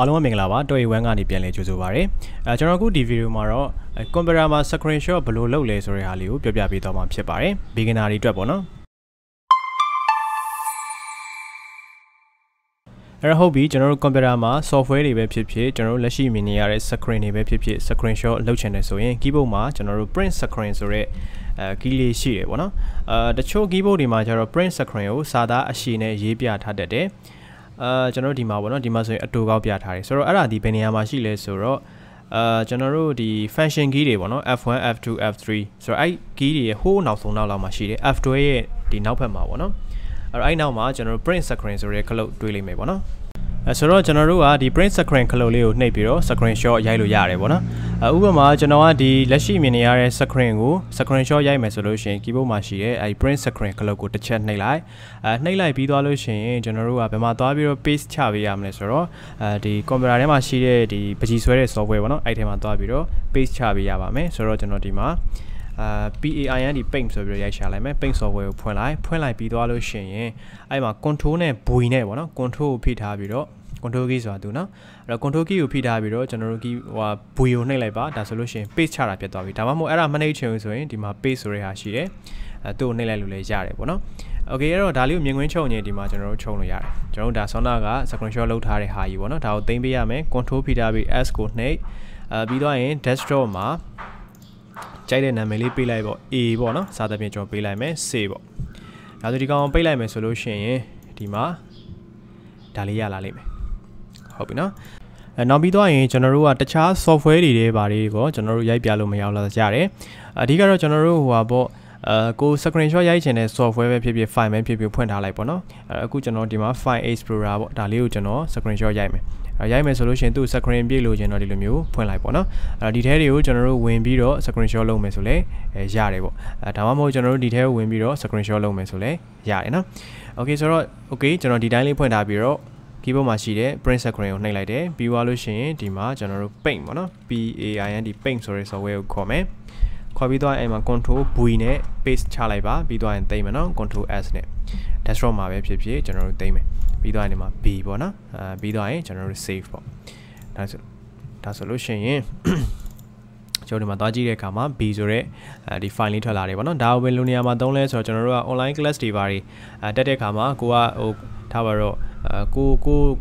အားလုံးပဲမင်္ဂလာပါတော်ရီဝမ်ကနေပြန်လည်ကြိုဆိုပါရစေကျွန်တော်အခုဒီဗီဒီယိုမှာတော့ကွန်ပျူတာမှာ screenshot ဘယ်လိုလုပ်လဲဆိုတဲ့ဟာလေးကိုပြောပြပေးသွားမှာဖြစ်ပါတယ် beginner တွေအတွက်ပေါ့နော်အဲ့တော့ဟုတ်ပြီကျွန်တော်တို့ကွန်ပျူတာမှာ software တွေပဲဖြစ်ဖြစ်ကျွန်တော်တို့လက်ရှိမြင်နေရတဲ့ screen တွေပဲဖြစ်ဖြစ် screenshot လုပ်ချင်တယ်ဆိုရင် keyboard မှာကျွန်တော်တို့ print screen ဆိုတဲ့key လေးရှိတယ်ပေါ့နော်တချို့ keyboard တွေမှာကျတော့ print screen ကိုစာသားအရှိနဲ့ရေးပြထားတတ်တယ်ကျွန်တော်ဒီမှာပေါ့နော်ဒီမှာဆိုရင်အတူကောက်ပြထားတယ်ဆိုတော့အဲ့ဒါဒီဘယ်နေရာမှာရှိလဲဆိုတော့ကျွန်တော်တို့ဒီ function key တွေပေါ့နော် F1 F2 F3 ဆိုတော့အဲ့ key တွေရဲ့ဟိုးနောက်ဆုံးနောက်လောက်မှာရှိတယ် F12 ရဲ့ဒီနောက်ဘက်မှာပေါ့နော်အဲ့နောက်မှာကျွန်တော်တို့ print screen ဆိုတဲ့ခလုတ်တွေးလိမ့်မယ်ပေါ့နော်ဆိုတော့ကျွန်တော်တို့ကဒီ print screen ခလုတ်လေးကိုနှိပ်ပြီးတော့ screenshot ရိုက်လို့ရတယ်ပေါ့နော်ဥပမာကျွန်တော်ကဒီလက်ရှိမြင်နေရတဲ့ screen ကို screenshot ရိုက်မယ်ဆိုလို့ရှိရင် keyboard မှာရှိတဲ့အဲဒီ print screen ခလုတ်ကိုတစ်ချက်နှိပ်လိုက်နှိပ်လိုက်ပြီးသွားလို့ရှိရင်ကျွန်တော်တို့ကဘယ်မှာသွားပြီးတော့ paste ချပေးရမလဲဆိုတော့ဒီကွန်ပျူတာထဲမှာရှိတဲ့ဒီပကြီးဆွဲတဲ့ software ပေါ့နော်အဲ့ထဲမှာသွားပြီးတော့ paste ချပေးရပါမယ်ဆိုတော့ကျွန်တော်ဒီမှာPAIN ဒီ paint ဆိုပြီးတော့ရိုက်ရှာလိုက်မယ် paint software ကိုဖွင့်လိုက်ပြီးသွားလို့ရှိရင်အဲ့မှာ control နဲ့ V နဲ့ပေါ့နော် control ကိုဖိထားပြီးတော့control key ဆိုတာသူနော်အဲ့တော့ control key ကိုဖိထားပြီးတော့ကျွန်တော်တို့ key ဟိုဘွေကိုနှိပ်လိုက်ပါဒါဆိုလို့ရှိရင် paste ချတာပြတ်သွားပြီဒါမှမဟုတ်အဲ့ဒါမနှိပ်ချင်ဘူးဆိုရင်ဒီမှာ paste ဆိုတဲ့ဟာရှိတယ်သူ့ကိုနှိပ်လိုက်လို့လည်းရတယ်ပေါ့နော် okay အဲ့တော့ဒါလေးကိုမြင်ကွင်းချုပ်ရင်ဒီမှာကျွန်တော်တို့ချုံလို့ရတယ်ကျွန်တော်တို့ဒါဆောင်းနာက screenshot လုပ်ထားတဲ့ဟာကြီးပေါ့နော်ဒါကိုသိမ်းပေးရမယ် control ဖိထားပြီး S ကိုနှိပ်ပြီးတော့ရင် desktop မှာကြိုက်တဲ့နာမည်လေးပေးလိုက်ပေါ့ A ပေါ့နော်စာသဖြင့်ကျွန်တော်ပေးလိုက်မယ် C ပေါ့ဒါဆိုဒီကောင်ပိတ်လိုက်မယ်ဆိုလို့ရှိရင်ဒီမှာဒါလေးရလာလိမ့်မယ်ဟုတ်ပြီနော်နောက်ပြီးတော့ရင်ကျွန်တော်တို့ကတခြား software တွေဘာတွေကိုကျွန်တော်တို့ရိုက်ပြလို့မရအောင်လာကြတယ်အဓိကတော့ကျွန်တော်တို့ဟိုပါပေါ့ကို screenshot ရိုက်ချင်တဲ့ software ပဲဖြစ်ဖြစ် file ပဲဖြစ်ဖြစ်ဖွင့်ထားလိုက်ပေါ့နော်အခုကျွန်တော်ဒီမှာ file explorer ပေါ့ဒါလေးကိုကျွန်တော် screenshot ရိုက်မယ်ရိုက်မယ်ဆိုလို့ရှိရင်သူ့ screen ပြည့်လို့ကျွန်တော်ဒီလိုမျိုးဖွင့်လိုက်ပေါ့နော်ဒီထဲတွေကိုကျွန်တော်တို့ဝင်ပြီးတော့ screenshot လုပ်မယ်ဆိုလဲရတယ်ပေါ့ဒါမှမဟုတ်ကျွန်တော်တို့ဒီထဲကိုဝင်ပြီးတော့ screenshot လုပ်မယ်ဆိုလဲရတယ်နော် okay ဆိုတော့ okay ကျွန်တော်ဒီတိုင်းလေးဖွင့်ထားပြီးတော့ keyboard မှာရှိတဲ့ print screen ကိုနှိပ်လိုက်တယ်ပြီးသွားလို့ရှိရင်ဒီမှာကျွန်တော်တို့ paint ပေါ့နော် PAIN ဒီ paint ဆိုတဲ့ software ကိုခေါ်မယ်ခေါ်ပြီးသွားအဲ့မှာ control V နဲ့ paste ချလိုက်ပါပြီးသွားရင်သိမ်းမယ်နော် control S နဲ့ desktop မှာပဲဖြစ်ဖြစ်ကျွန်တော်တို့သိမ်းမယ်ပြီးသွားရင်ဒီမှာ B ပေါ့နော်ပြီးသွားရင်ကျွန်တော်တို့ save ပေါ့ဒါဆိုလို့ရှိရင်ကျွန်တော်ဒီမှာသွားကြည့်တဲ့အခါမှာ B ဆိုတဲ့ဒီ file လေးထွက်လာတယ်ပေါ့နော်ဒါကိုပဲလိုနေရာမှာသုံးလဲဆိုတော့ကျွန်တော်တို့က online class တွေပါတက်တဲ့အခါမှာကိုကဟိုထားပါတော့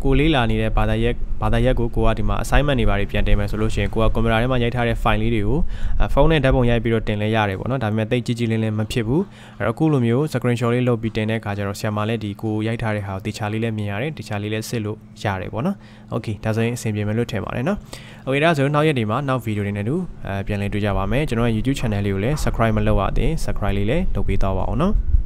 ကိုလေးလာနေတဲ့ဘာသာရက်ကိုကဒီမှာ assignment တွေပါပြန်တင်မယ်ဆိုလို့ရှိရင်ကိုကကွန်ပျူတာထဲမှာရိုက်ထားတဲ့ file လေးတွေကိုဖုန်းနဲ့ဓာတ်ပုံရိုက်ပြီးတော့တင်လဲရတယ်ပေါ့နော်ဒါပေမဲ့တိတ်ကြီးကြီးလင်းလင်းမဖြစ်ဘူးအဲ့တော့အခုလိုမျိုး screenshot လေးလုပ်ပြီးတင်တဲ့အခါကျတော့ဆရာမလည်းဒီကိုရိုက်ထားတဲ့ဟာကိုတခြားလေးလည်းမြင်ရတယ်တခြားလေးလည်းစစ်လို့ရတယ်ပေါ့နော် okay ဒါဆိုရင်အဆင်ပြေမယ်လို့ထင်ပါတယ်နော် okay ဒါဆိုရင်နောက်ရက်ဒီမှာနောက်ဗီဒီယိုတွေနဲ့တူပြန်လည်တွေ့ကြပါမယ်ကျွန်တော်ရဲ့ YouTube channel လေးကိုလည်း subscribe မလုပ်ရသေး subscribe လေးလည်းလုပ်ပေးသွားပါအောင်နော်